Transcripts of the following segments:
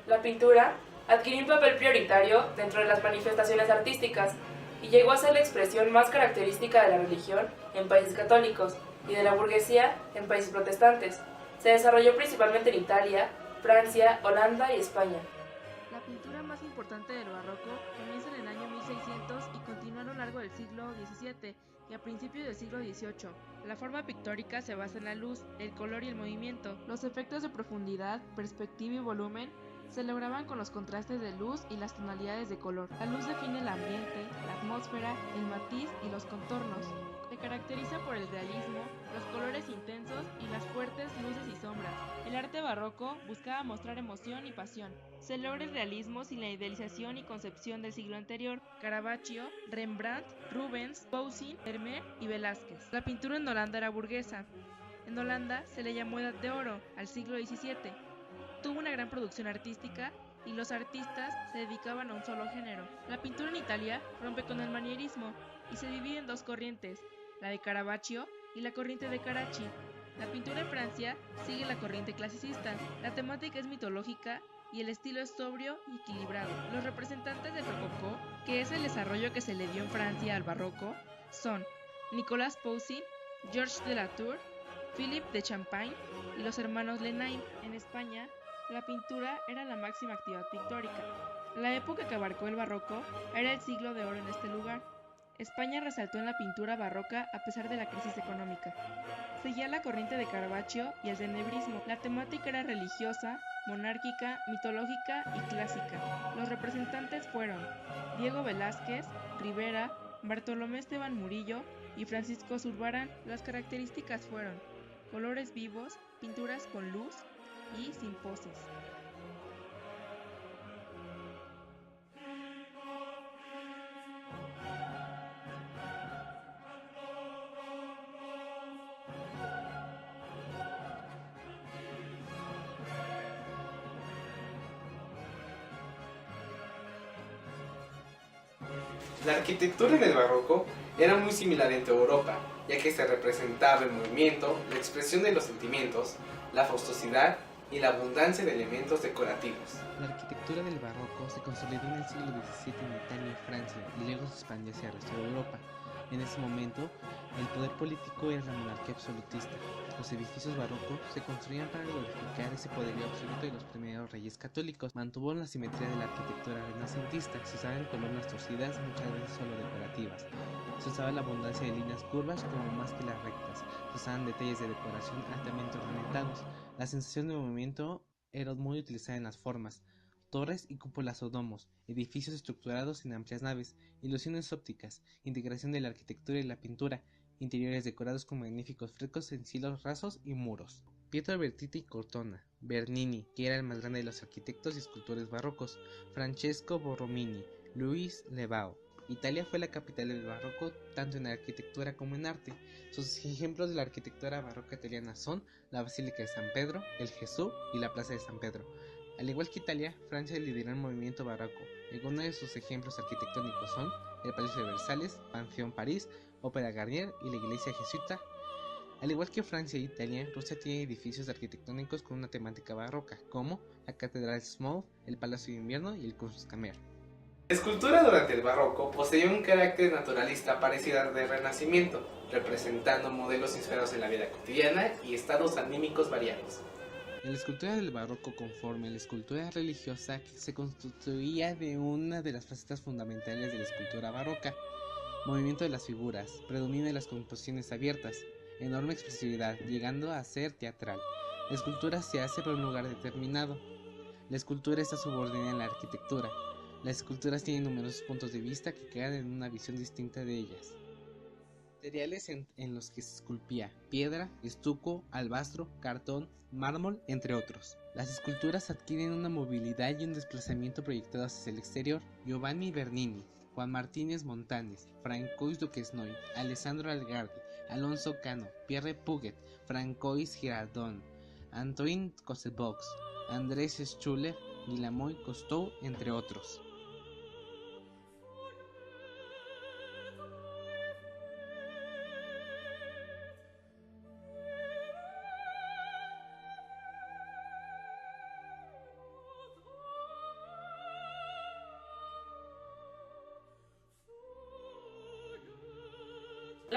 La pintura adquirió un papel prioritario dentro de las manifestaciones artísticas y llegó a ser la expresión más característica de la religión en países católicos y de la burguesía en países protestantes. Se desarrolló principalmente en Italia, Francia, Holanda y España. La pintura más importante del barroco comienza en el año 1600 y continúa a lo largo del siglo XVII y a principios del siglo XVIII. La forma pictórica se basa en la luz, el color y el movimiento. Los efectos de profundidad, perspectiva y volumen se lograban con los contrastes de luz y las tonalidades de color. La luz define el ambiente, la atmósfera, el matiz y los contornos. Se caracteriza por el realismo, los colores intensos y las fuertes luces y sombras. El arte barroco buscaba mostrar emoción y pasión. Se logra el realismo sin la idealización y concepción del siglo anterior. Caravaggio, Rembrandt, Rubens, Poussin, Vermeer y Velázquez. La pintura en Holanda era burguesa. En Holanda se le llamó Edad de Oro al siglo XVII. Tuvo una gran producción artística y los artistas se dedicaban a un solo género. La pintura en Italia rompe con el manierismo y se divide en dos corrientes, la de Caravaggio y la corriente de Carracci. La pintura en Francia sigue la corriente clasicista. La temática es mitológica y el estilo es sobrio y equilibrado. Los representantes del rococó, que es el desarrollo que se le dio en Francia al barroco, son Nicolas Poussin, Georges de la Tour, Philippe de Champagne y los hermanos Lenain. En España, la pintura era la máxima actividad pictórica. La época que abarcó el barroco era el siglo de oro en este lugar. España resaltó en la pintura barroca a pesar de la crisis económica. Seguía la corriente de Caravaggio y el tenebrismo. La temática era religiosa, monárquica, mitológica y clásica. Los representantes fueron Diego Velázquez, Rivera, Bartolomé Esteban Murillo y Francisco Zurbarán. Las características fueron colores vivos, pinturas con luz y sin poses. La arquitectura en el barroco era muy similar en toda Europa, ya que se representaba el movimiento, la expresión de los sentimientos, la faustosidad y la abundancia de elementos decorativos. La arquitectura del barroco se consolidó en el siglo XVII en Italia y Francia y luego se expandió hacia el resto de Europa. En ese momento, el poder político era la monarquía absolutista. Los edificios barrocos se construían para glorificar ese poderío absoluto de los primeros reyes católicos. Mantuvo la simetría de la arquitectura renacentista. Se usaban columnas torcidas, muchas veces solo decorativas. Se usaba la abundancia de líneas curvas como más que las rectas. Se usaban detalles de decoración altamente ornamentados. La sensación de movimiento era muy utilizada en las formas, torres y cúpulas o domos, edificios estructurados en amplias naves, ilusiones ópticas, integración de la arquitectura y la pintura, interiores decorados con magníficos frescos en cielos rasos y muros. Pietro Bertini Cortona, Bernini, que era el más grande de los arquitectos y escultores barrocos, Francesco Borromini, Luis Levao. Italia fue la capital del barroco tanto en arquitectura como en arte. Sus ejemplos de la arquitectura barroca italiana son la Basílica de San Pedro, el Gesù y la Plaza de San Pedro. Al igual que Italia, Francia lideró el movimiento barroco. Algunos de sus ejemplos arquitectónicos son el Palacio de Versalles, Panteón París, Ópera Garnier y la Iglesia Jesuita. Al igual que Francia e Italia, Rusia tiene edificios arquitectónicos con una temática barroca, como la Catedral Smol, el Palacio de Invierno y el Kunstkammer. La escultura durante el barroco poseía un carácter naturalista parecido al del Renacimiento, representando modelos inspirados en la vida cotidiana y estados anímicos variados. La escultura del barroco conforme a la escultura religiosa que se constituía de una de las facetas fundamentales de la escultura barroca. Movimiento de las figuras, predomina en las composiciones abiertas, enorme expresividad, llegando a ser teatral. La escultura se hace para un lugar determinado. La escultura está subordinada a la arquitectura. Las esculturas tienen numerosos puntos de vista que quedan en una visión distinta de ellas. Materiales en los que se esculpía: piedra, estuco, albastro, cartón, mármol, entre otros. Las esculturas adquieren una movilidad y un desplazamiento proyectados hacia el exterior. Giovanni Bernini, Juan Martínez Montanes, Francois Duquesnoy, Alessandro Algardi, Alonso Cano, Pierre Puget, Francois Girardon, Antoine Cossebox, Andrés Schuller, Guillermo Cousteau, entre otros.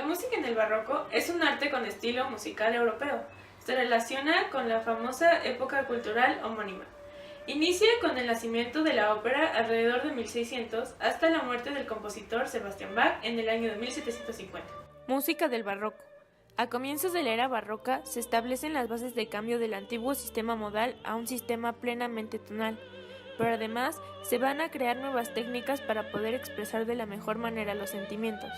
La música en el barroco es un arte con estilo musical europeo. Se relaciona con la famosa época cultural homónima. Inicia con el nacimiento de la ópera alrededor de 1600 hasta la muerte del compositor Sebastian Bach en el año de 1750. Música del barroco. A comienzos de la era barroca se establecen las bases de cambio del antiguo sistema modal a un sistema plenamente tonal, pero además se van a crear nuevas técnicas para poder expresar de la mejor manera los sentimientos.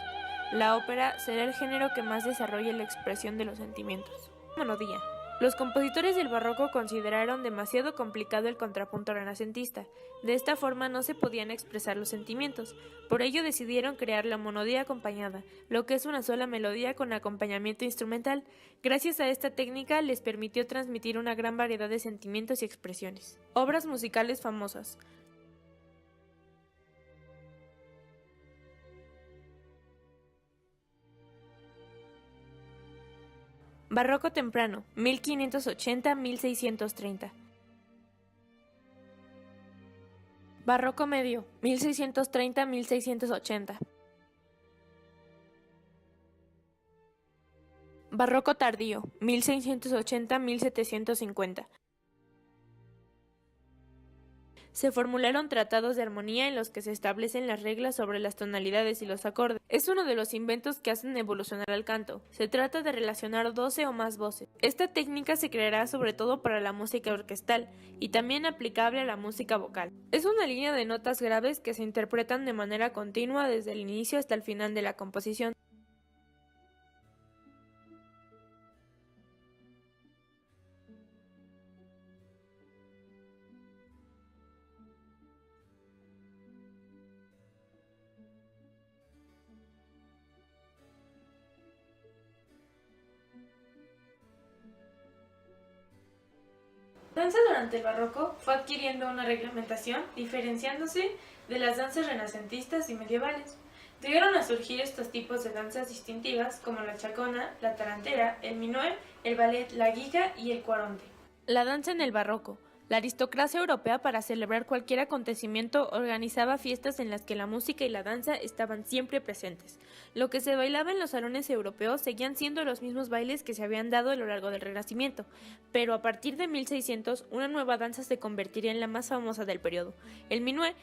La ópera será el género que más desarrolle la expresión de los sentimientos. Monodía. Los compositores del barroco consideraron demasiado complicado el contrapunto renacentista. De esta forma no se podían expresar los sentimientos. Por ello decidieron crear la monodía acompañada, lo que es una sola melodía con acompañamiento instrumental. Gracias a esta técnica les permitió transmitir una gran variedad de sentimientos y expresiones. Obras musicales famosas. Barroco temprano, 1580-1630. Barroco medio, 1630-1680. Barroco tardío, 1680-1750. Se formularon tratados de armonía en los que se establecen las reglas sobre las tonalidades y los acordes. Es uno de los inventos que hacen evolucionar al canto. Se trata de relacionar 12 o más voces. Esta técnica se creará sobre todo para la música orquestal y también aplicable a la música vocal. Es una línea de notas graves que se interpretan de manera continua desde el inicio hasta el final de la composición. La danza durante el barroco fue adquiriendo una reglamentación diferenciándose de las danzas renacentistas y medievales. Llegaron a surgir estos tipos de danzas distintivas como la chacona, la tarantera, el minué, el ballet, la giga y el cuaronte. La danza en el barroco. La aristocracia europea, para celebrar cualquier acontecimiento, organizaba fiestas en las que la música y la danza estaban siempre presentes. Lo que se bailaba en los salones europeos seguían siendo los mismos bailes que se habían dado a lo largo del Renacimiento, pero a partir de 1600 una nueva danza se convertiría en la más famosa del periodo, el minué.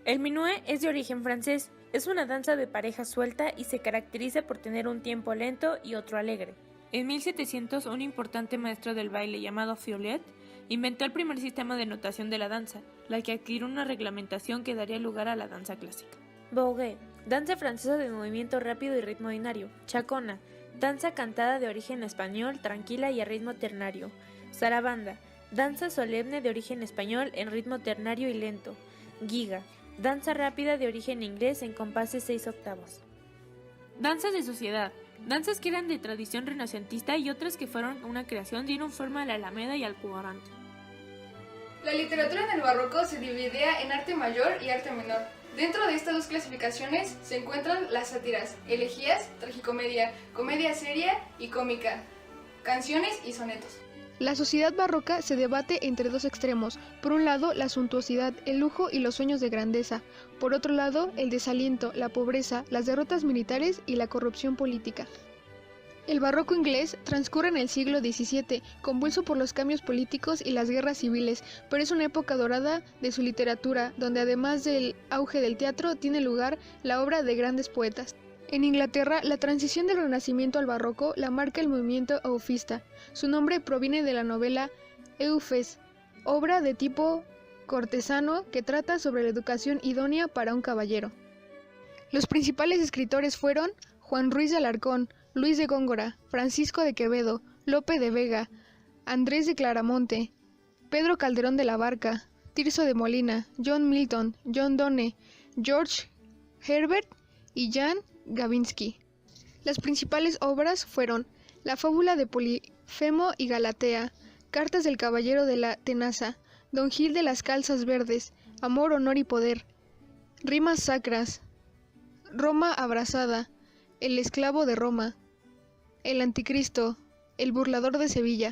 El minué es de origen francés. Es una danza de pareja suelta y se caracteriza por tener un tiempo lento y otro alegre. En 1700, un importante maestro del baile llamado Fiolet inventó el primer sistema de notación de la danza, la que adquirió una reglamentación que daría lugar a la danza clásica. Bourrée, danza francesa de movimiento rápido y ritmo binario. Chacona, danza cantada de origen español, tranquila y a ritmo ternario. Sarabanda, danza solemne de origen español en ritmo ternario y lento. Giga, danza rápida de origen inglés en compases 6 octavos. Danzas de sociedad. Danzas que eran de tradición renacentista y otras que fueron una creación dieron forma a la alameda y al cuadrante. La literatura en el barroco se dividía en arte mayor y arte menor. Dentro de estas dos clasificaciones se encuentran las sátiras, elegías, tragicomedia, comedia seria y cómica, canciones y sonetos. La sociedad barroca se debate entre dos extremos, por un lado la suntuosidad, el lujo y los sueños de grandeza, por otro lado el desaliento, la pobreza, las derrotas militares y la corrupción política. El barroco inglés transcurre en el siglo XVII, convulso por los cambios políticos y las guerras civiles, pero es una época dorada de su literatura, donde además del auge del teatro tiene lugar la obra de grandes poetas. En Inglaterra, la transición del Renacimiento al Barroco la marca el movimiento eufista. Su nombre proviene de la novela Eufes, obra de tipo cortesano que trata sobre la educación idónea para un caballero. Los principales escritores fueron Juan Ruiz de Alarcón, Luis de Góngora, Francisco de Quevedo, Lope de Vega, Andrés de Claramonte, Pedro Calderón de la Barca, Tirso de Molina, John Milton, John Donne, George Herbert y Jan Gavinsky. Las principales obras fueron La fábula de Polifemo y Galatea, Cartas del caballero de la tenaza, Don Gil de las calzas verdes, Amor, honor y poder, Rimas sacras, Roma abrazada, El esclavo de Roma, El anticristo, El burlador de Sevilla.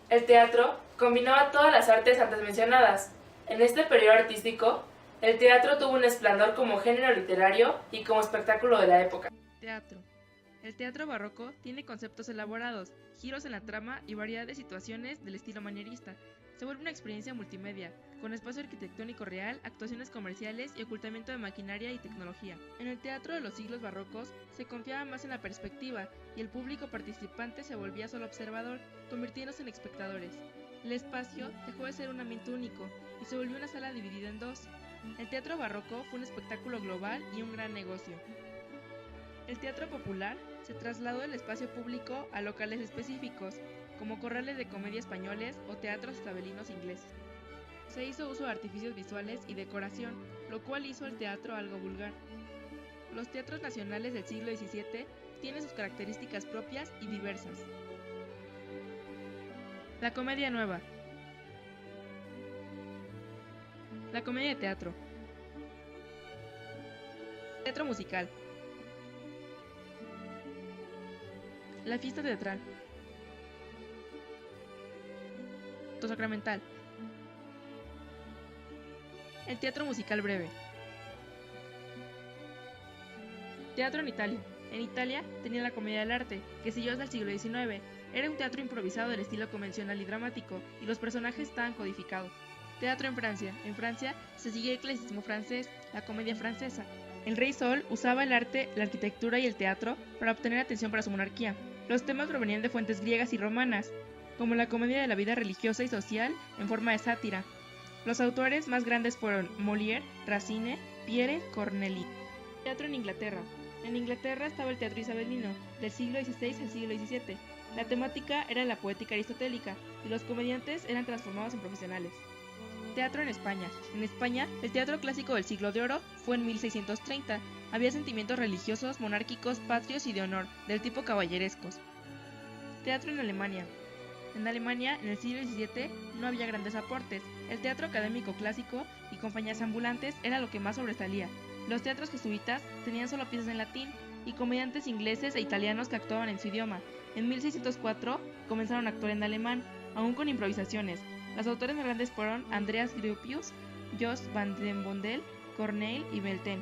El teatro combinaba todas las artes antes mencionadas. En este periodo artístico, el teatro tuvo un esplendor como género literario y como espectáculo de la época. Teatro. El teatro barroco tiene conceptos elaborados, giros en la trama y variedad de situaciones del estilo manierista. Se vuelve una experiencia multimedia, con espacio arquitectónico real, actuaciones comerciales y ocultamiento de maquinaria y tecnología. En el teatro de los siglos barrocos se confiaba más en la perspectiva y el público participante se volvía solo observador, convirtiéndose en espectadores. El espacio dejó de ser un ambiente único y se volvió una sala dividida en dos. El teatro barroco fue un espectáculo global y un gran negocio. El teatro popular se trasladó del espacio público a locales específicos, como corrales de comedia españoles o teatros isabelinos ingleses. Se hizo uso de artificios visuales y decoración, lo cual hizo al teatro algo vulgar. Los teatros nacionales del siglo XVII tienen sus características propias y diversas. La comedia nueva. La comedia de teatro. Teatro musical. La fiesta teatral. Teatro sacramental. El teatro musical breve. Teatro en Italia. En Italia tenía la comedia del arte, que siguió hasta el siglo XIX. Era un teatro improvisado del estilo convencional y dramático, y los personajes estaban codificados. Teatro en Francia. En Francia se siguió el clasicismo francés, la comedia francesa. El rey Sol usaba el arte, la arquitectura y el teatro para obtener atención para su monarquía. Los temas provenían de fuentes griegas y romanas, como la comedia de la vida religiosa y social en forma de sátira. Los autores más grandes fueron Molière, Racine, Pierre Corneille. Teatro en Inglaterra. En Inglaterra estaba el teatro isabelino, del siglo XVI al siglo XVII. La temática era la poética aristotélica, y los comediantes eran transformados en profesionales. Teatro en España. En España, el teatro clásico del siglo de oro fue en 1630. Había sentimientos religiosos, monárquicos, patrios y de honor, del tipo caballerescos. Teatro en Alemania. En Alemania, en el siglo XVII, no había grandes aportes. El teatro académico clásico y compañías ambulantes era lo que más sobresalía. Los teatros jesuitas tenían solo piezas en latín y comediantes ingleses e italianos que actuaban en su idioma. En 1604 comenzaron a actuar en alemán, aún con improvisaciones. Los autores más grandes fueron Andreas Gropius, Jos van den Vondel, Corneille y Belten.